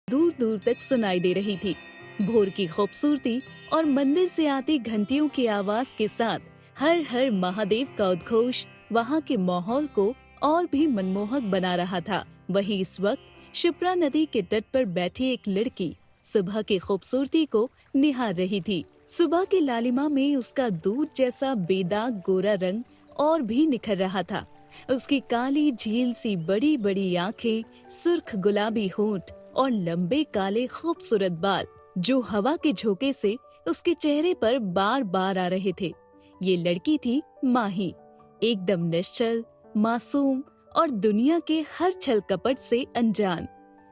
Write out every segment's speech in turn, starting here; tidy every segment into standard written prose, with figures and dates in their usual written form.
दूर दूर तक सुनाई दे रही थी। भोर की खूबसूरती और मंदिर से आती घंटियों की आवाज के साथ हर हर महादेव का उद्घोष वहाँ के माहौल को और भी मनमोहक बना रहा था। वहीं इस वक्त शिप्रा नदी के तट पर बैठी एक लड़की सुबह की खूबसूरती को निहार रही थी। सुबह की लालिमा में उसका दूध जैसा बेदाग गोरा रंग और भी निखर रहा था। उसकी काली झील सी बड़ी बड़ी आंखें, सुर्ख गुलाबी होंठ और लंबे काले खूबसूरत बाल जो हवा के झोंके से उसके चेहरे पर बार बार आ रहे थे। ये लड़की थी माही, एकदम निश्चल, मासूम और दुनिया के हर छल कपट से अनजान।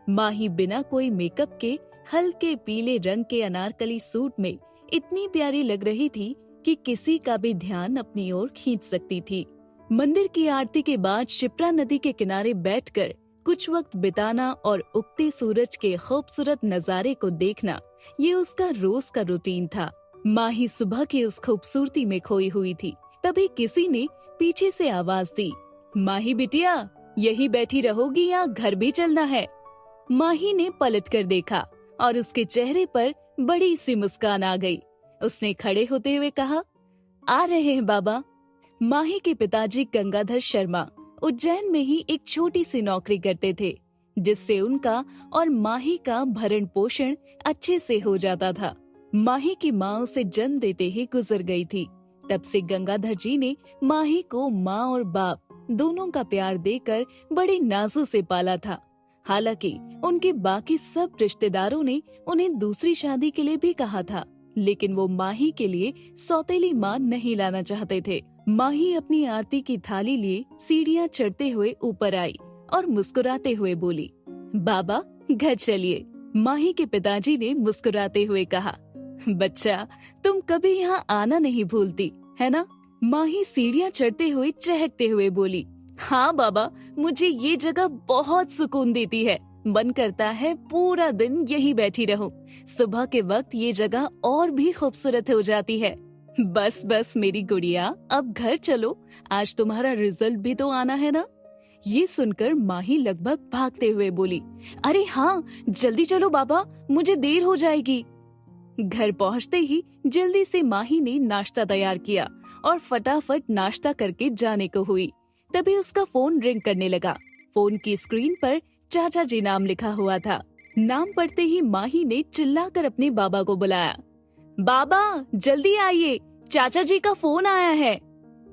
माही बिना कोई मेकअप के हल्के पीले रंग के अनारकली सूट में इतनी प्यारी लग रही थी कि किसी का भी ध्यान अपनी ओर खींच सकती थी। मंदिर की आरती के बाद शिप्रा नदी के किनारे बैठकर कुछ वक्त बिताना और उगते सूरज के खूबसूरत नजारे को देखना, ये उसका रोज का रूटीन था। माही सुबह की उस खूबसूरती में खोई हुई थी। तभी किसी ने पीछे से आवाज दी, माही बिटिया, यही बैठी रहोगी या घर भी चलना है? माही ने पलट कर देखा और उसके चेहरे पर बड़ी सी मुस्कान आ गई। उसने खड़े होते हुए कहा, आ रहे हैं बाबा। माही के पिताजी गंगाधर शर्मा उज्जैन में ही एक छोटी सी नौकरी करते थे, जिससे उनका और माही का भरण पोषण अच्छे से हो जाता था। माही की माँ उसे जन्म देते ही गुजर गई थी। तब से गंगाधर जी ने माही को माँ और बाप दोनों का प्यार देकर बड़े नाजों से पाला था। हालांकि उनके बाकी सब रिश्तेदारों ने उन्हें दूसरी शादी के लिए भी कहा था, लेकिन वो माही के लिए सौतेली माँ नहीं लाना चाहते थे। माही अपनी आरती की थाली लिए सीढ़ियाँ चढ़ते हुए ऊपर आई और मुस्कुराते हुए बोली, बाबा घर चलिए। माही के पिताजी ने मुस्कुराते हुए कहा, बच्चा तुम कभी यहाँ आना नहीं भूलती है ना? माही सीढ़ियाँ चढ़ते हुए चहकते हुए बोली, हाँ बाबा, मुझे ये जगह बहुत सुकून देती है। मन करता है पूरा दिन यही बैठी रहूं। सुबह के वक्त ये जगह और भी खूबसूरत हो जाती है। बस बस मेरी गुड़िया, अब घर चलो, आज तुम्हारा रिजल्ट भी तो आना है ना? ये सुनकर माही लगभग भागते हुए बोली, अरे हाँ, जल्दी चलो बाबा, मुझे देर हो जाएगी। घर पहुँचते ही जल्दी से माही ने नाश्ता तैयार किया और फटाफट नाश्ता करके जाने को हुई। तभी उसका फोन रिंग करने लगा। फोन की स्क्रीन पर चाचा जी नाम लिखा हुआ था। नाम पढ़ते ही माही ने चिल्लाकर अपने बाबा को बुलाया, बाबा जल्दी आइए, चाचा जी का फोन आया है।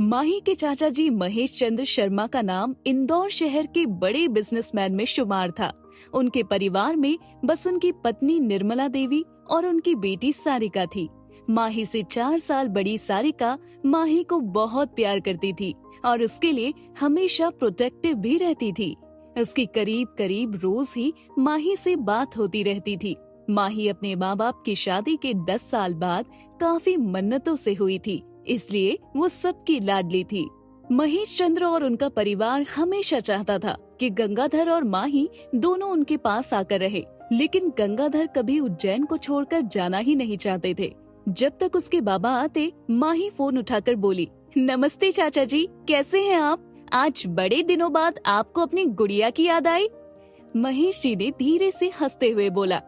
माही के चाचा जी महेश चंद्र शर्मा का नाम इंदौर शहर के बड़े बिजनेसमैन में शुमार था। उनके परिवार में बस उनकी पत्नी निर्मला देवी और उनकी बेटी सारिका थी। माही से 4 साल बड़ी सारिका माही को बहुत प्यार करती थी और उसके लिए हमेशा प्रोटेक्टिव भी रहती थी। उसकी करीब करीब रोज ही माही से बात होती रहती थी। माही अपने माँ बाप की शादी के 10 साल बाद काफी मन्नतों से हुई थी, इसलिए वो सबकी लाडली थी। महेश चंद्र और उनका परिवार हमेशा चाहता था कि गंगाधर और माही दोनों उनके पास आकर रहे, लेकिन गंगाधर कभी उज्जैन को छोड़कर जाना ही नहीं चाहते थे। जब तक उसके बाबा आते, माही फोन उठाकर बोली, नमस्ते चाचा जी, कैसे हैं आप? आज बड़े दिनों बाद आपको अपनी गुड़िया की याद आई? महेश जी ने धीरे से हंसते हुए बोला,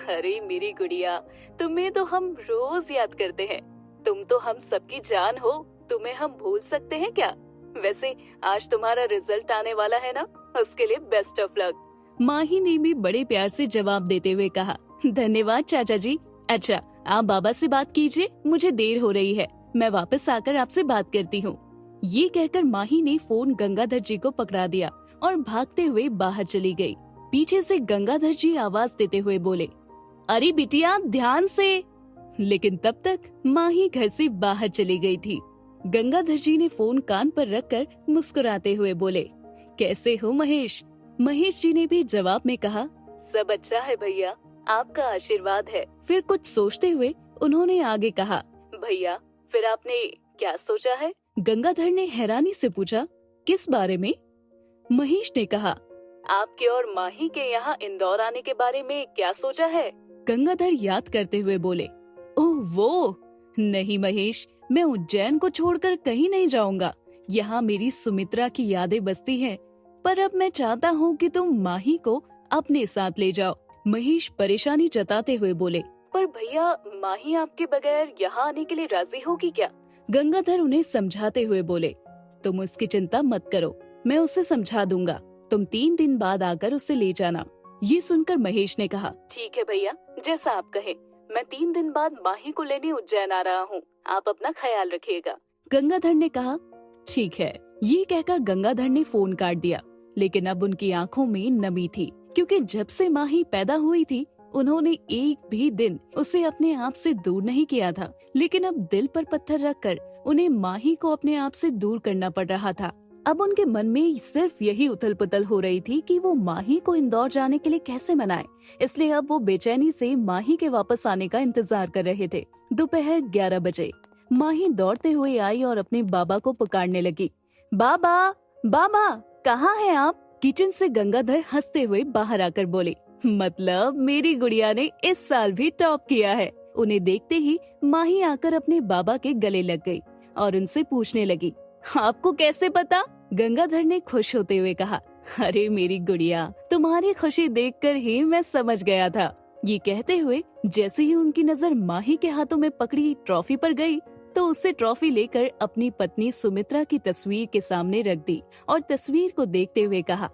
अरे मेरी गुड़िया, तुम्हें तो हम रोज याद करते हैं। तुम तो हम सबकी जान हो, तुम्हें हम भूल सकते हैं क्या? वैसे आज तुम्हारा रिजल्ट आने वाला है ना, उसके लिए बेस्ट ऑफ लक। माही ने भी बड़े प्यार से जवाब देते हुए कहा, धन्यवाद चाचा जी। अच्छा, आप बाबा से बात कीजिए, मुझे देर हो रही है, मैं वापस आकर आपसे बात करती हूँ। ये कहकर माही ने फोन गंगाधर जी को पकड़ा दिया और भागते हुए बाहर चली गई। पीछे से गंगाधर जी आवाज देते हुए बोले, अरे बिटिया ध्यान से। लेकिन तब तक माही घर से बाहर चली गई थी। गंगाधर जी ने फोन कान पर रखकर मुस्कुराते हुए बोले, कैसे हो महेश? महेश जी ने भी जवाब में कहा, सब अच्छा है भैया, आपका आशीर्वाद है। फिर कुछ सोचते हुए उन्होंने आगे कहा, भैया फिर आपने क्या सोचा है? गंगाधर ने हैरानी से पूछा, किस बारे में? महेश ने कहा, आपके और माही के यहाँ इंदौर आने के बारे में क्या सोचा है? गंगाधर याद करते हुए बोले, ओह वो नहीं महेश, मैं उज्जैन को छोड़कर कहीं नहीं जाऊंगा। यहाँ मेरी सुमित्रा की यादें बसती हैं, पर अब मैं चाहता हूँ कि तुम माही को अपने साथ ले जाओ। महेश परेशानी जताते हुए बोले, पर भैया माही आपके बगैर यहाँ आने के लिए राजी होगी क्या? गंगाधर उन्हें समझाते हुए बोले, तुम उसकी चिंता मत करो, मैं उसे समझा दूंगा। तुम 3 दिन बाद आकर उसे ले जाना। ये सुनकर महेश ने कहा, ठीक है भैया, जैसा आप कहे। मैं 3 दिन बाद माही को लेने उज्जैन आ रहा हूँ, आप अपना ख्याल रखिएगा। गंगाधर ने कहा, ठीक है। ये कहकर गंगाधर ने फोन काट दिया। लेकिन अब उनकी आंखों में नमी थी, क्योंकि जब से माही पैदा हुई थी उन्होंने एक भी दिन उसे अपने आप से दूर नहीं किया था। लेकिन अब दिल पर पत्थर रखकर उन्हें माही को अपने आप से दूर करना पड़ रहा था। अब उनके मन में सिर्फ यही उथल पुथल हो रही थी कि वो माही को इंदौर जाने के लिए कैसे मनाए। इसलिए अब वो बेचैनी से माही के वापस आने का इंतजार कर रहे थे। दोपहर 11 बजे माही दौड़ते हुए आई और अपने बाबा को पुकारने लगी, बाबा बाबा कहाँ हैं आप? किचन से गंगाधर हंसते हुए बाहर आकर बोले, मतलब मेरी गुड़िया ने इस साल भी टॉप किया है। उन्हें देखते ही माही आकर अपने बाबा के गले लग गई और उनसे पूछने लगी, आपको कैसे पता? गंगाधर ने खुश होते हुए कहा, अरे मेरी गुड़िया, तुम्हारी खुशी देखकर ही मैं समझ गया था। ये कहते हुए जैसे ही उनकी नजर माही के हाथों में पकड़ी ट्रॉफी पर गई तो उससे ट्रॉफी लेकर अपनी पत्नी सुमित्रा की तस्वीर के सामने रख दी और तस्वीर को देखते हुए कहा,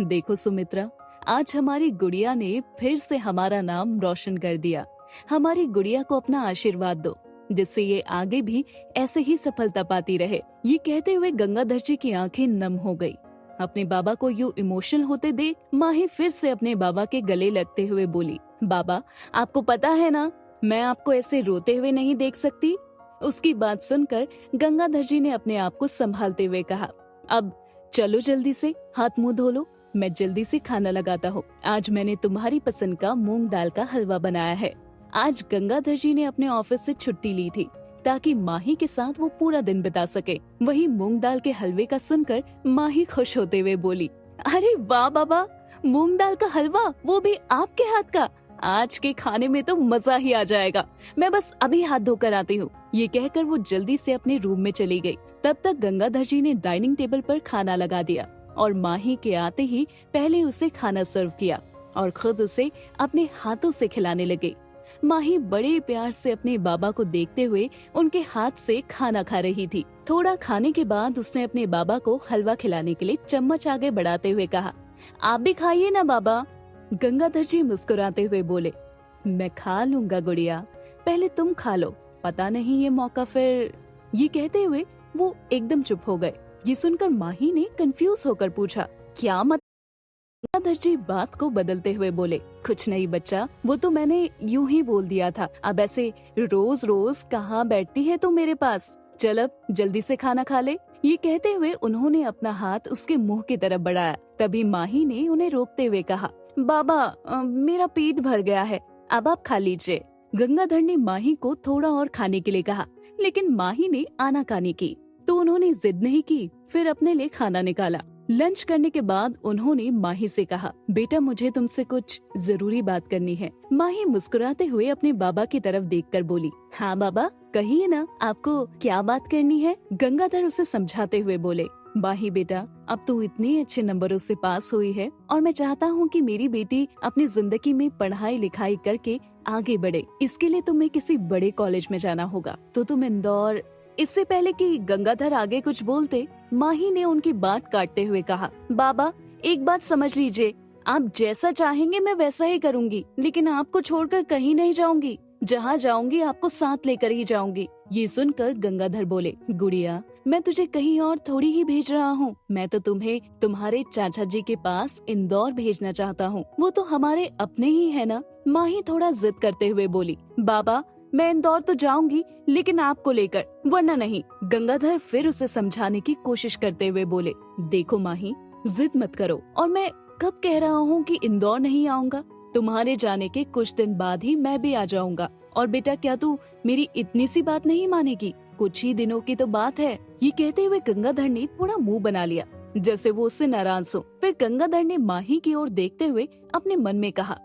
देखो सुमित्रा, आज हमारी गुड़िया ने फिर से हमारा नाम रोशन कर दिया। हमारी गुड़िया को अपना आशीर्वाद दो, जिससे ये आगे भी ऐसे ही सफलता पाती रहे। ये कहते हुए गंगाधर जी की आंखें नम हो गई। अपने बाबा को यूं इमोशनल होते देख माही फिर से अपने बाबा के गले लगते हुए बोली, बाबा आपको पता है ना, मैं आपको ऐसे रोते हुए नहीं देख सकती। उसकी बात सुनकर गंगाधर जी ने अपने आप को संभालते हुए कहा, अब चलो जल्दी से हाथ मुंह धो लो, मैं जल्दी से खाना लगाता हूँ। आज मैंने तुम्हारी पसंद का मूंग दाल का हलवा बनाया है। आज गंगाधर जी ने अपने ऑफिस से छुट्टी ली थी ताकि माही के साथ वो पूरा दिन बिता सके। वहीं मूंग दाल के हलवे का सुनकर माही खुश होते हुए बोली, अरे वाह बाबा, मूंग दाल का हलवा, वो भी आपके हाथ का। आज के खाने में तो मजा ही आ जाएगा। मैं बस अभी हाथ धोकर आती हूँ। ये कहकर वो जल्दी से अपने रूम में चली गई। तब तक गंगाधर जी ने डाइनिंग टेबल पर खाना लगा दिया और माही के आते ही पहले उसे खाना सर्व किया और खुद उसे अपने हाथों से खिलाने लगे। माही बड़े प्यार से अपने बाबा को देखते हुए उनके हाथ से खाना खा रही थी। थोड़ा खाने के बाद उसने अपने बाबा को हलवा खिलाने के लिए चम्मच आगे बढ़ाते हुए कहा, आप भी खाइए ना बाबा। गंगाधर जी मुस्कुराते हुए बोले, मैं खा लूंगा गुड़िया, पहले तुम खा लो, पता नहीं ये मौका फिर। ये कहते हुए वो एकदम चुप हो गए। ये सुनकर माही ने कंफ्यूज होकर पूछा, क्या मत? गंगाधर जी बात को बदलते हुए बोले, कुछ नहीं बच्चा, वो तो मैंने यूं ही बोल दिया था। अब ऐसे रोज रोज कहाँ बैठती है तू मेरे पास? चल अब जल्दी से खाना खा ले। ये कहते हुए उन्होंने अपना हाथ उसके मुंह की तरफ बढ़ाया। तभी माही ने उन्हें रोकते हुए कहा, बाबा मेरा पेट भर गया है, अब आप खा लीजिए। गंगाधर ने माही को थोड़ा और खाने के लिए कहा, लेकिन माही ने आनाकानी की तो उन्होंने जिद नहीं की। फिर अपने लिए खाना निकाला। लंच करने के बाद उन्होंने माही से कहा, बेटा मुझे तुमसे कुछ जरूरी बात करनी है। माही मुस्कुराते हुए अपने बाबा की तरफ देखकर बोली, हाँ बाबा कहिए ना, आपको क्या बात करनी है? गंगाधर उसे समझाते हुए बोले, माही बेटा, अब तू इतने अच्छे नंबरों से पास हुई है और मैं चाहता हूँ कि मेरी बेटी अपनी जिंदगी में पढ़ाई लिखाई करके आगे बढ़े। इसके लिए तुम्हें किसी बड़े कॉलेज में जाना होगा, तो तुम इंदौर। इससे पहले कि गंगाधर आगे कुछ बोलते, माही ने उनकी बात काटते हुए कहा, बाबा एक बात समझ लीजिए, आप जैसा चाहेंगे मैं वैसा ही करूँगी, लेकिन आपको छोड़कर कहीं नहीं जाऊंगी। जहाँ जाऊंगी आपको साथ लेकर ही जाऊंगी। ये सुनकर गंगाधर बोले, गुड़िया मैं तुझे कहीं और थोड़ी ही भेज रहा हूँ, मैं तो तुम्हें तुम्हारे चाचा जी के पास इंदौर भेजना चाहता हूँ, वो तो हमारे अपने ही है ना। माही थोड़ा जिद करते हुए बोली, बाबा मैं इंदौर तो जाऊंगी, लेकिन आपको लेकर, वरना नहीं। गंगाधर फिर उसे समझाने की कोशिश करते हुए बोले, देखो माही जिद मत करो, और मैं कब कह रहा हूँ कि इंदौर नहीं आऊंगा? तुम्हारे जाने के कुछ दिन बाद ही मैं भी आ जाऊंगा। और बेटा क्या तू मेरी इतनी सी बात नहीं मानेगी? कुछ ही दिनों की तो बात है। ये कहते हुए गंगाधर ने थोड़ा मुंह बना लिया जैसे वो उससे नाराज हो। फिर गंगाधर ने माही की ओर देखते हुए अपने मन में कहा,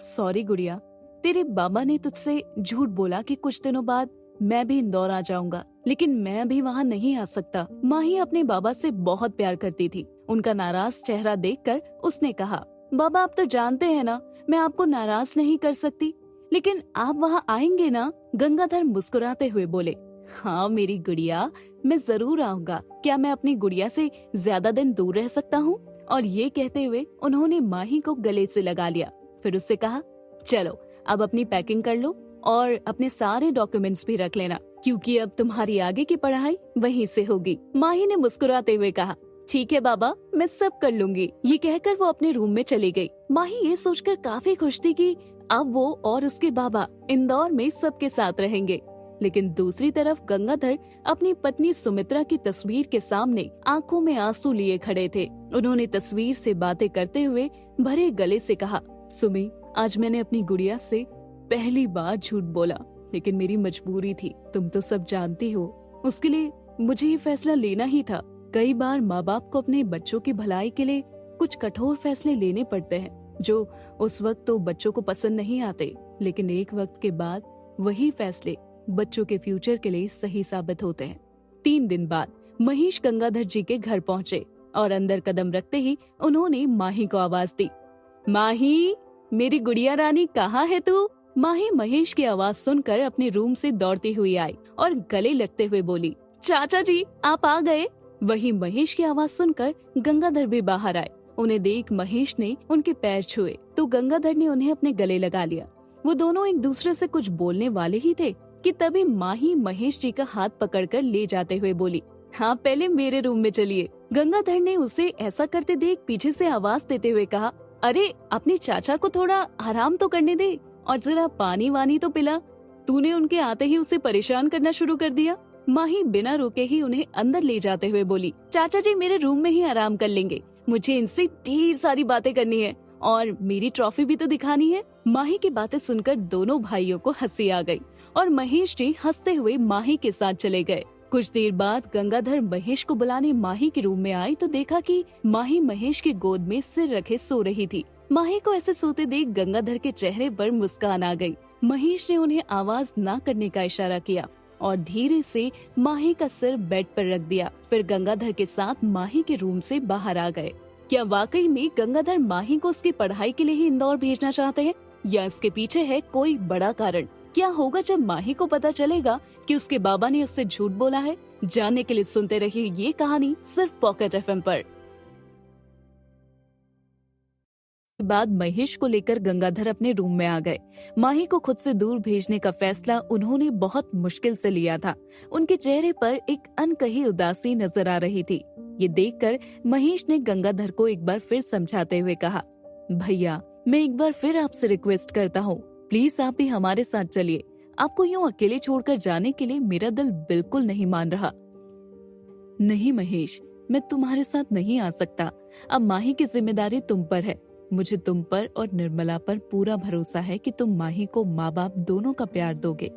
सॉरी गुड़िया, तेरे बाबा ने तुझसे झूठ बोला कि कुछ दिनों बाद मैं भी इंदौर आ जाऊंगा, लेकिन मैं भी वहाँ नहीं आ सकता। माही अपने बाबा से बहुत प्यार करती थी। उनका नाराज चेहरा देखकर उसने कहा, बाबा आप तो जानते हैं ना, मैं आपको नाराज नहीं कर सकती, लेकिन आप वहाँ आएंगे ना? गंगाधर मुस्कुराते हुए बोले। हाँ मेरी गुड़िया, मैं जरूर आऊंगा। क्या मैं अपनी गुड़िया से ज्यादा दिन दूर रह सकता हूँ? और ये कहते हुए उन्होंने माही को गले से लगा लिया। फिर उससे कहा, चलो अब अपनी पैकिंग कर लो और अपने सारे डॉक्यूमेंट्स भी रख लेना, क्योंकि अब तुम्हारी आगे की पढ़ाई वहीं से होगी। माही ने मुस्कुराते हुए कहा, ठीक है बाबा, मैं सब कर लूंगी। ये कहकर वो अपने रूम में चली गई। माही ये सोचकर काफी खुश थी कि अब वो और उसके बाबा इंदौर में सबके साथ रहेंगे। लेकिन दूसरी तरफ गंगाधर अपनी पत्नी सुमित्रा की तस्वीर के सामने आंखों में आंसू लिए खड़े थे। उन्होंने तस्वीर से बातें करते हुए भरे गले से कहा, सुमी, आज मैंने अपनी गुड़िया से पहली बार झूठ बोला, लेकिन मेरी मजबूरी थी, तुम तो सब जानती हो। उसके लिए मुझे ये फैसला लेना ही था। कई बार माँ बाप को अपने बच्चों की भलाई के लिए कुछ कठोर फैसले लेने पड़ते हैं, जो उस वक्त तो बच्चों को पसंद नहीं आते, लेकिन एक वक्त के बाद वही फैसले बच्चों के फ्यूचर के लिए सही साबित होते हैं। 3 दिन बाद महेश गंगाधर जी के घर पहुँचे और अंदर कदम रखते ही उन्होंने माही को आवाज दी। माही, मेरी गुड़िया रानी, कहाँ है तू? माही महेश की आवाज सुनकर अपने रूम से दौड़ती हुई आई और गले लगते हुए बोली, चाचा जी आप आ गए। वही महेश की आवाज सुनकर गंगाधर भी बाहर आए। उन्हें देख महेश ने उनके पैर छुए तो गंगाधर ने उन्हें अपने गले लगा लिया। वो दोनों एक दूसरे से कुछ बोलने वाले ही थे कि तभी माही महेश जी का हाथ पकड़कर ले जाते हुए बोली, हाँ पहले मेरे रूम में चलिए। गंगाधर ने उसे ऐसा करते देख पीछे से आवाज देते हुए कहा, अरे अपने चाचा को थोड़ा आराम तो करने दे और जरा पानी वानी तो पिला। तूने उनके आते ही उसे परेशान करना शुरू कर दिया। माही बिना रुके ही उन्हें अंदर ले जाते हुए बोली, चाचा जी मेरे रूम में ही आराम कर लेंगे, मुझे इनसे ढेर सारी बातें करनी है और मेरी ट्रॉफी भी तो दिखानी है। माही की बातें सुनकर दोनों भाइयों को हंसी आ गई और महेश जी हंसते हुए माही के साथ चले गए। कुछ देर बाद गंगाधर महेश को बुलाने माही के रूम में आई तो देखा कि माही महेश की गोद में सिर रखे सो रही थी। माही को ऐसे सोते देख गंगाधर के चेहरे पर मुस्कान आ गई। महेश ने उन्हें आवाज न करने का इशारा किया और धीरे से माही का सिर बेड पर रख दिया। फिर गंगाधर के साथ माही के रूम से बाहर आ गए। क्या वाकई में गंगाधर माही को उसकी पढ़ाई के लिए ही इंदौर भेजना चाहते हैं या इसके पीछे है कोई बड़ा कारण? क्या होगा जब माही को पता चलेगा कि उसके बाबा ने उससे झूठ बोला है? जानने के लिए सुनते रहिए ये कहानी सिर्फ पॉकेट एफएम पर। बाद महेश को लेकर गंगाधर अपने रूम में आ गए। माही को खुद से दूर भेजने का फैसला उन्होंने बहुत मुश्किल से लिया था। उनके चेहरे पर एक अनकही उदासी नजर आ रही थी। ये देखकर महेश ने गंगाधर को एक बार फिर समझाते हुए कहा, भैया मैं एक बार फिर आपसे रिक्वेस्ट करता हूँ, प्लीज आप भी हमारे साथ चलिए। आपको यूँ अकेले छोड़कर जाने के लिए मेरा दिल बिल्कुल नहीं मान रहा। नहीं महेश, मैं तुम्हारे साथ नहीं आ सकता। अब माही की जिम्मेदारी तुम पर है। मुझे तुम पर और निर्मला पर पूरा भरोसा है कि तुम माही को माँ बाप दोनों का प्यार दोगे।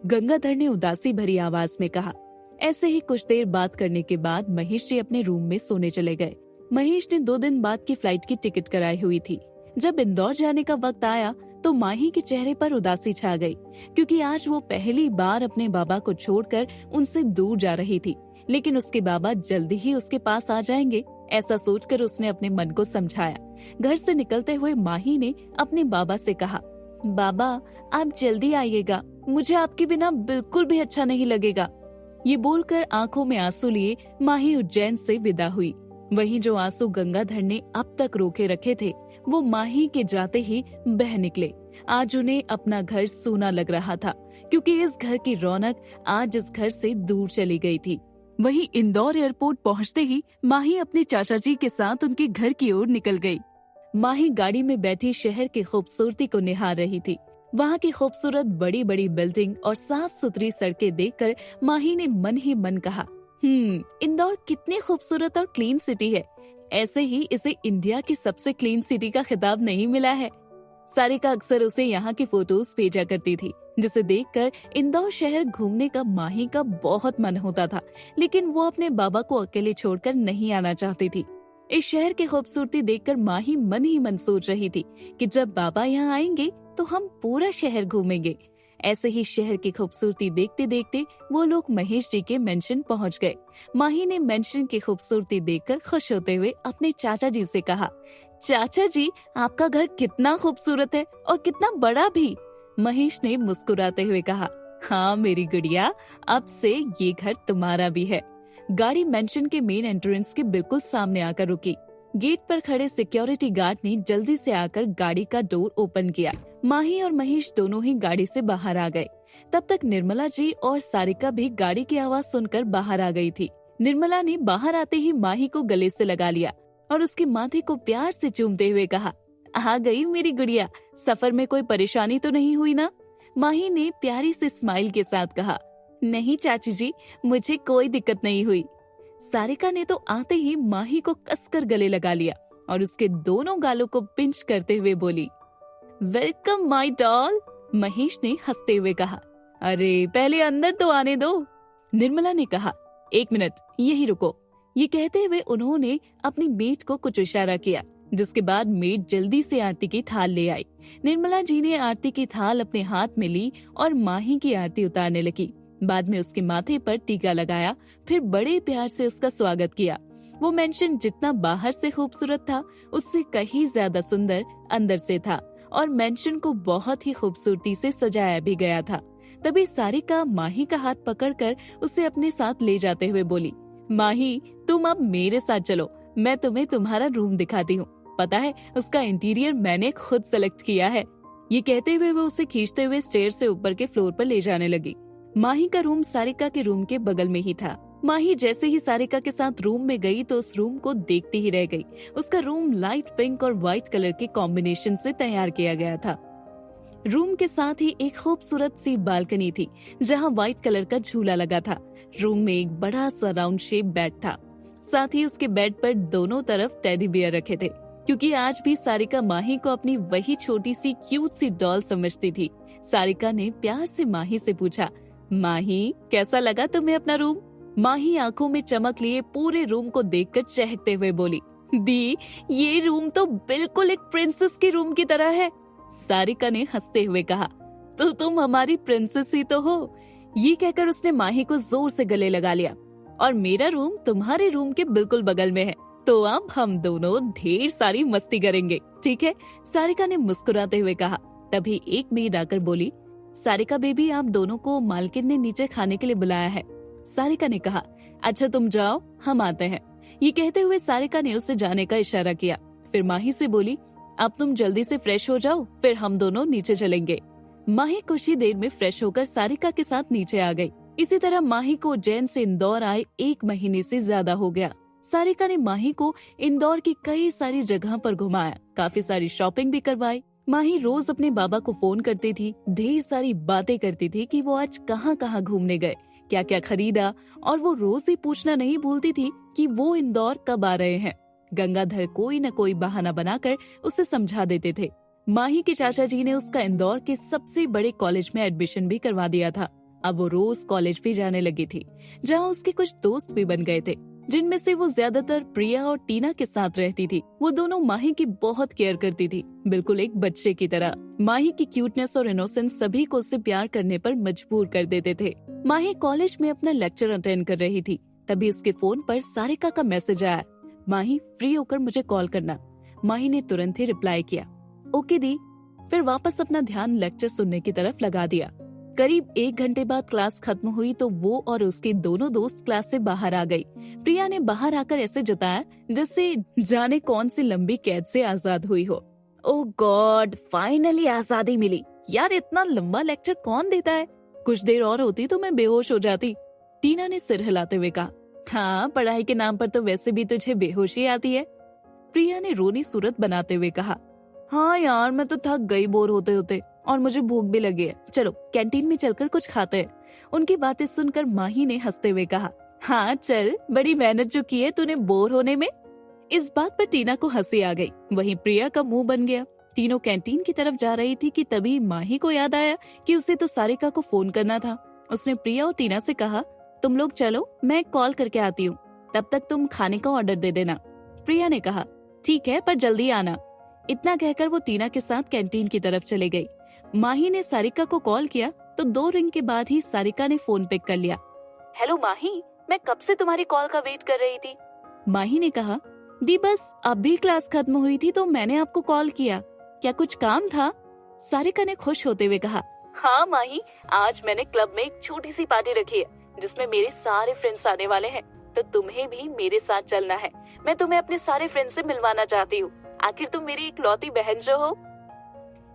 गंगाधर ने उदासी भरी आवाज में कहा। ऐसे ही कुछ देर बात करने के बाद महेश जी अपने रूम में सोने चले गए। महेश ने 2 दिन बाद की फ्लाइट की टिकट कराई हुई थी। जब इंदौर जाने का वक्त आया तो माही के चेहरे पर उदासी छा गई, क्योंकि आज वो पहली बार अपने बाबा को छोड़कर उनसे दूर जा रही थी। लेकिन उसके बाबा जल्दी ही उसके पास आ जाएंगे, ऐसा सोचकर उसने अपने मन को समझाया। घर से निकलते हुए माही ने अपने बाबा से कहा, बाबा आप जल्दी आइएगा, मुझे आपके बिना बिल्कुल भी अच्छा नहीं लगेगा। ये बोलकर आंखों में आंसू लिए माही उज्जैन से विदा हुई। वहीं जो आंसू गंगाधर ने अब तक रोके रखे थे वो माही के जाते ही बह निकले। आज उन्हें अपना घर सूना लग रहा था, क्योंकि इस घर की रौनक आज इस घर से दूर चली गई थी। वहीं इंदौर एयरपोर्ट पहुंचते ही माही अपने चाचा जी के साथ उनके घर की ओर निकल गई। माही गाड़ी में बैठी शहर की खूबसूरती को निहार रही थी। वहाँ की खूबसूरत बड़ी बड़ी बिल्डिंग और साफ सुथरी सड़कें देखकर माही ने मन ही मन कहा, इंदौर कितनी खूबसूरत और क्लीन सिटी है। ऐसे ही इसे इंडिया की सबसे क्लीन सिटी का खिताब नहीं मिला है। सारिका अक्सर उसे यहाँ की फोटोज भेजा करती थी, जिसे देखकर इंदौर शहर घूमने का माही का बहुत मन होता था, लेकिन वो अपने बाबा को अकेले छोड़कर नहीं आना चाहती थी। इस शहर की खूबसूरती देखकर माही मन ही मन सोच रही थी कि जब बाबा यहाँ आएंगे तो हम पूरा शहर घूमेंगे। ऐसे ही शहर की खूबसूरती देखते देखते वो लोग महेश जी के मेंशन पहुँच गए। माही ने मेंशन की खूबसूरती देखकर खुश होते हुए अपने चाचा जी से कहा चाचा जी, आपका घर कितना खूबसूरत है और कितना बड़ा भी। महेश ने मुस्कुराते हुए कहा। हाँ मेरी गुड़िया, अब से ये घर तुम्हारा भी है। गाड़ी मेंशन के मेन एंट्रेंस के बिल्कुल सामने आकर रुकी। गेट पर खड़े सिक्योरिटी गार्ड ने जल्दी से आकर गाड़ी का डोर ओपन किया। माही और महेश दोनों ही गाड़ी से बाहर आ गए। तब तक निर्मला जी और सारिका भी गाड़ी की आवाज सुनकर बाहर आ गई थी। निर्मला ने बाहर आते ही माही को गले से लगा लिया और उसके माथे को प्यार से चूमते हुए कहा, आ गई मेरी गुड़िया, सफर में कोई परेशानी तो नहीं हुई ना? माही ने प्यारी से स्माइल के साथ कहा, नहीं चाची जी, मुझे कोई दिक्कत नहीं हुई। सारिका ने तो आते ही माही को कसकर गले लगा लिया और उसके दोनों गालों को पिंच करते हुए बोली, वेलकम माय डॉल। महेश ने हंसते हुए कहा, अरे पहले अंदर तो आने दो। निर्मला ने कहा, एक मिनट यही रुको। ये कहते हुए उन्होंने अपनी मेट को कुछ इशारा किया, जिसके बाद मेट जल्दी से आरती की थाल ले आई। निर्मला जी ने आरती की थाल अपने हाथ में ली और माही की आरती उतारने लगी। बाद में उसके माथे पर टीका लगाया, फिर बड़े प्यार से उसका स्वागत किया। वो मेंशन जितना बाहर से खूबसूरत था, उससे कहीं ज्यादा सुंदर अंदर से था और मेंशन को बहुत ही खूबसूरती से सजाया भी गया था। तभी सारिका माही का हाथ पकड़कर उसे अपने साथ ले जाते हुए बोली, माही तुम अब मेरे साथ चलो, मैं तुम्हें तुम्हारा रूम दिखाती हूँ। पता है उसका इंटीरियर मैंने खुद सेलेक्ट किया है। ये कहते हुए वो उसे खींचते हुए स्टेयर से ऊपर के फ्लोर पर ले जाने लगी। माही का रूम सारिका के रूम के बगल में ही था। माही जैसे ही सारिका के साथ रूम में गई तो उस रूम को देखती ही रह गई। उसका रूम लाइट पिंक और व्हाइट कलर के कॉम्बिनेशन से तैयार किया गया था। रूम के साथ ही एक खूबसूरत सी बालकनी थी, जहां व्हाइट कलर का झूला लगा था। रूम में एक बड़ा सा राउंड शेप बेड था। साथ ही उसके बेड पर दोनों तरफ टेडी बियर रखे थे, क्योंकि आज भी सारिका माही को अपनी वही छोटी सी क्यूट सी डॉल समझती थी। सारिका ने प्यार से माही से पूछा, माही कैसा लगा तुम्हें अपना रूम? माही आंखों में चमक लिए पूरे रूम को देखकर चहकते हुए बोली, दी ये रूम तो बिल्कुल एक प्रिंसेस के रूम की तरह है। सारिका ने हंसते हुए कहा, तो तुम हमारी प्रिंसेस ही तो हो। ये कहकर उसने माही को जोर से गले लगा लिया। और मेरा रूम तुम्हारे रूम के बिल्कुल बगल में है, तो अब हम दोनों ढेर सारी मस्ती करेंगे, ठीक है? सारिका ने मुस्कुराते हुए कहा। तभी एक मेड आकर बोली, सारिका बेबी आप दोनों को मालकिन ने नीचे खाने के लिए बुलाया है। सारिका ने कहा, अच्छा तुम जाओ, हम आते हैं। ये कहते हुए सारिका ने उसे जाने का इशारा किया। फिर माही से बोली, अब तुम जल्दी से फ्रेश हो जाओ, फिर हम दोनों नीचे चलेंगे। माही कुछ ही देर में फ्रेश होकर सारिका के साथ नीचे आ गई। इसी तरह माही को उज्जैन से इंदौर आए 1 महीने से ज्यादा हो गया। सारिका ने माही को इंदौर की कई सारी जगह पर घुमाया, काफी सारी शॉपिंग भी करवाई। माही रोज अपने बाबा को फोन करती थी, ढेर सारी बातें करती थी कि वो आज कहाँ कहाँ घूमने गए, क्या क्या खरीदा, और वो रोज ही पूछना नहीं भूलती थी कि वो इंदौर कब आ रहे हैं। गंगाधर कोई न कोई बहाना बनाकर उसे समझा देते थे। माही के चाचा जी ने उसका इंदौर के सबसे बड़े कॉलेज में एडमिशन भी करवा दिया था। अब वो रोज कॉलेज भी जाने लगी थी, जहाँ उसके कुछ दोस्त भी बन गए थे, जिनमें से वो ज्यादातर प्रिया और टीना के साथ रहती थी। वो दोनों माही की बहुत केयर करती थी, बिल्कुल एक बच्चे की तरह। माही की क्यूटनेस और इनोसेंस सभी को उससे प्यार करने पर मजबूर कर देते थे। माही कॉलेज में अपना लेक्चर अटेंड कर रही थी, तभी उसके फोन पर सारिका का मैसेज आया, माही फ्री होकर मुझे कॉल करना। माही ने तुरंत ही रिप्लाई किया, ओके दी। फिर वापस अपना ध्यान लेक्चर सुनने की तरफ लगा दिया। करीब 1 घंटे बाद क्लास खत्म हुई तो वो और उसके दोनों दोस्त क्लास से बाहर आ गई। प्रिया ने बाहर आकर ऐसे जताया जैसे जाने कौन सी लंबी कैद से आजाद हुई हो। ओह गॉड, फाइनली आजादी मिली। यार इतना लंबा लेक्चर कौन देता है? कुछ देर और होती तो मैं बेहोश हो जाती। टीना ने सिर हिलाते हुए कहा, हाँ पढ़ाई के नाम पर तो वैसे भी तुझे बेहोशी आती है। प्रिया ने रोनी सूरत बनाते हुए कहा, हाँ यार मैं तो थक गई बोर होते होते, और मुझे भूख भी लगी है, चलो कैंटीन में चलकर कुछ खाते हैं। उनकी बातें सुनकर माही ने हंसते हुए कहा, हाँ चल, बड़ी मेहनत जो की है तूने बोर होने में। इस बात पर टीना को हंसी आ गई, वहीं प्रिया का मुंह बन गया। तीनों कैंटीन की तरफ जा रही थी कि तभी माही को याद आया कि उसे तो सारिका को फोन करना था। उसने प्रिया और टीना से कहा, तुम लोग चलो, मैं कॉल करके आती हूँ, तब तक तुम खाने का ऑर्डर दे देना। प्रिया ने कहा, ठीक है पर जल्दी आना। इतना कहकर वो टीना के साथ कैंटीन की तरफ चले गई। माही ने सारिका को कॉल किया तो 2 रिंग के बाद ही सारिका ने फोन पिक कर लिया। हेलो माही, मैं कब से तुम्हारी कॉल का वेट कर रही थी। माही ने कहा, दी बस अभी क्लास खत्म हुई थी तो मैंने आपको कॉल किया। क्या कुछ काम था? सारिका ने खुश होते हुए कहा। हाँ माही, आज मैंने क्लब में एक छोटी सी पार्टी रखी है जिसमें मेरे सारे फ्रेंड्स आने वाले हैं, तो तुम्हें भी मेरे साथ चलना है। मैं तुम्हें अपने सारे फ्रेंड्स से मिलवाना चाहती हूँ। आखिर तुम मेरी इकलौती बहन जो हो।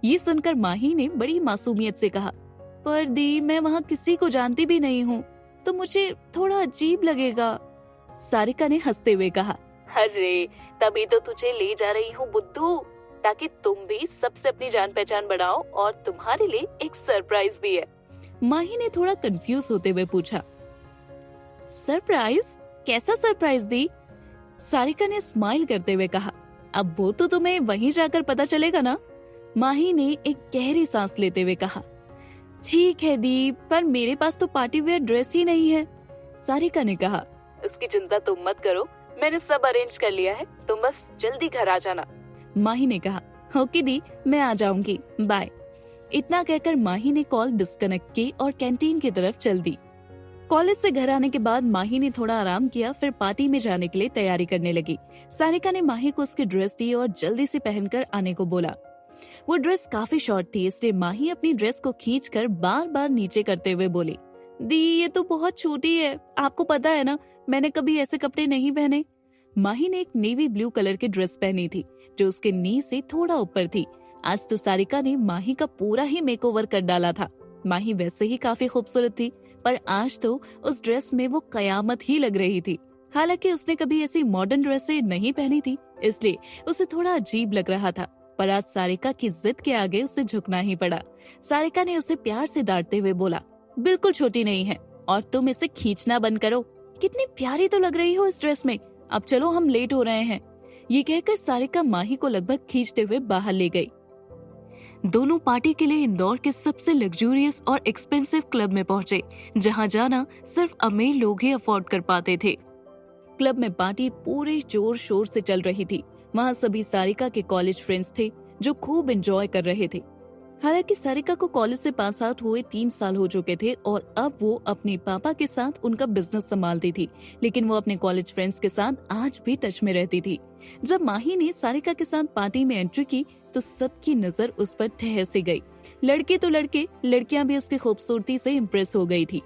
ये सुनकर माही ने बड़ी मासूमियत से कहा, पर दी मैं वहाँ किसी को जानती भी नहीं हूँ, तो मुझे थोड़ा अजीब लगेगा। सारिका ने हंसते हुए कहा, अरे तभी तो तुझे ले जा रही हूँ बुद्धू, ताकि तुम भी सबसे अपनी जान पहचान बढ़ाओ और तुम्हारे लिए एक सरप्राइज भी है। माही ने थोड़ा कंफ्यूज होते हुए पूछा, सरप्राइज? कैसा सरप्राइज दी? सारिका ने स्माइल करते हुए कहा, अब वो तो तुम्हें वहीं जाकर पता चलेगा ना। माही ने एक गहरी सांस लेते हुए कहा, ठीक है दी, पर मेरे पास तो पार्टी वेयर ड्रेस ही नहीं है। सारिका ने कहा, उसकी चिंता तुम मत करो, मैंने सब अरेंज कर लिया है, तुम बस जल्दी घर आ जाना। माही ने कहा, ओके दी, मैं आ जाऊंगी, बाय। इतना कहकर माही ने कॉल डिस्कनेक्ट की और कैंटीन की तरफ चल दी। कॉलेज से घर आने के बाद माही ने थोड़ा आराम किया, फिर पार्टी में जाने के लिए तैयारी करने लगी। सारिका ने माही को उसकी ड्रेस दी और जल्दी से पहनकर आने को बोला। वो ड्रेस काफी शॉर्ट थी, इसलिए माही अपनी ड्रेस को खींचकर बार बार नीचे करते हुए बोली, दी ये तो बहुत छोटी है, आपको पता है ना, मैंने कभी ऐसे कपड़े नहीं पहने। माही ने एक नेवी ब्लू कलर की ड्रेस पहनी थी जो उसके नी से थोड़ा ऊपर थी। आज तो सारिका ने माही का पूरा ही मेकओवर कर डाला था। माही वैसे ही काफी खूबसूरत थी, पर आज तो उस ड्रेस में वो कयामत ही लग रही थी। हालांकि उसने कभी ऐसी मॉडर्न ड्रेसें नहीं पहनी थी, इसलिए उसे थोड़ा अजीब लग रहा था, पर आज सारिका की जिद के आगे उसे झुकना ही पड़ा। सारिका ने उसे प्यार से डांटते हुए बोला, बिल्कुल छोटी नहीं है, और तुम इसे खींचना बंद करो। कितनी प्यारी तो लग रही हो इस ड्रेस में, अब चलो हम लेट हो रहे हैं। ये कहकर सारिका माही को लगभग खींचते हुए बाहर ले गई। दोनों पार्टी के लिए इंदौर के सबसे लग्जूरियस और एक्सपेंसिव क्लब में पहुंचे, जहां जाना सिर्फ अमीर लोग ही अफोर्ड कर पाते थे। क्लब में पार्टी पूरे जोर शोर से चल रही थी। वहां सभी सारिका के कॉलेज फ्रेंड्स थे जो खूब एंजॉय कर रहे थे। हालांकि सारिका को कॉलेज से पास आउट हुए 3 साल हो चुके थे और अब वो अपने पापा के साथ उनका बिजनेस संभालती थी, लेकिन वो अपने कॉलेज फ्रेंड्स के साथ आज भी टच में रहती थी। जब माही ने सारिका के साथ पार्टी में एंट्री की तो सबकी नजर उस पर ठहर सी गई। लड़के तो लड़के, लड़कियां भी उसकी खूबसूरती से इम्प्रेस हो गई थी।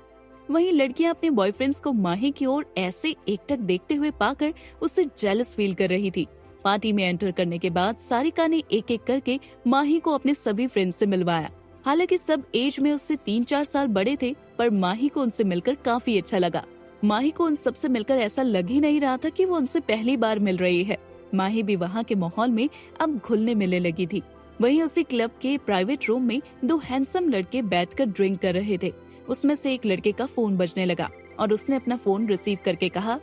वहीं लड़कियां अपने बॉयफ्रेंड्स को माही की ओर ऐसे एकटक देखते हुए पाकर उससे जेलस फील कर रही थी। पार्टी में एंटर करने के बाद सारिका ने एक एक करके माही को अपने सभी फ्रेंड्स से मिलवाया। हालांकि सब एज में उससे 3-4 साल बड़े थे, पर माही को उनसे मिलकर काफी अच्छा लगा। माही को उन सबसे मिलकर ऐसा लग ही नहीं रहा था कि वो उनसे पहली बार मिल रही है। माही भी वहाँ के माहौल में अब घुलने मिलने लगी थी। वहीं उसी क्लब के प्राइवेट रूम में 2 हैंडसम लड़के बैठकर ड्रिंक कर रहे थे। उसमें से एक लड़के का फोन बजने लगा और उसने अपना फोन रिसीव करके कहा,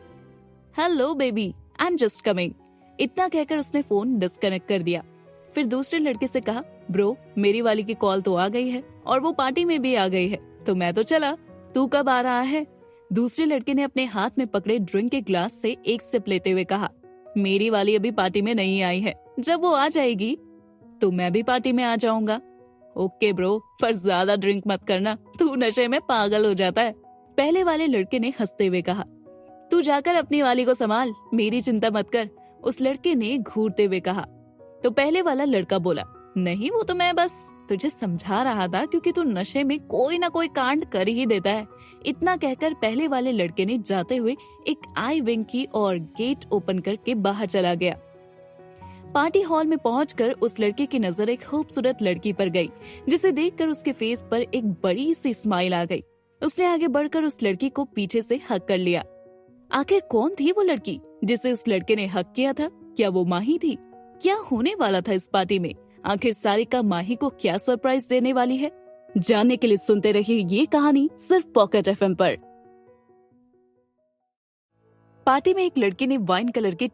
hello baby, I am just coming. इतना कहकर उसने फोन डिस्कनेक्ट कर दिया। फिर दूसरे लड़के से कहा, ब्रो मेरी वाली की कॉल तो आ गई है और वो पार्टी में भी आ गई है, तो मैं तो चला, तू कब आ रहा है? दूसरे लड़के ने अपने हाथ में पकड़े ड्रिंक के ग्लास से एक सिप लेते हुए कहा, मेरी वाली अभी पार्टी में नहीं आई है, जब वो आ जाएगी तो मैं भी पार्टी में आ जाऊंगा। ओके ब्रो, पर ज्यादा ड्रिंक मत करना, तू नशे में पागल हो जाता है। पहले वाले लड़के ने हंसते हुए कहा, तू जाकर अपनी वाली को संभाल, मेरी चिंता मत कर। उस लड़के ने घूरते हुए कहा। तो पहले वाला लड़का बोला, नहीं वो तो मैं बस तुझे समझा रहा था, क्योंकि तू नशे में कोई ना कोई कांड कर ही देता है। इतना कहकर पहले वाले लड़के ने जाते हुए एक आई विंक की और गेट ओपन करके बाहर चला गया। पार्टी हॉल में पहुंचकर उस लड़के की नजर एक खूबसूरत लड़की पर गई, जिसे देखकर उसके फेस पर एक बड़ी सी स्माइल आ गई। उसने आगे बढ़कर उस लड़की को पीछे से हक कर लिया। आखिर कौन थी वो लड़की जिसे उस लड़के ने हक किया था? क्या वो माही थी? क्या होने वाला था इस पार्टी में? आखिर सारिका माही को क्या सरप्राइज देने वाली है? जानने के लिए सुनते रहिए ये कहानी सिर्फ पॉकेट एफएम पर। पार्टी में एक लड़के ने वाइन कलर के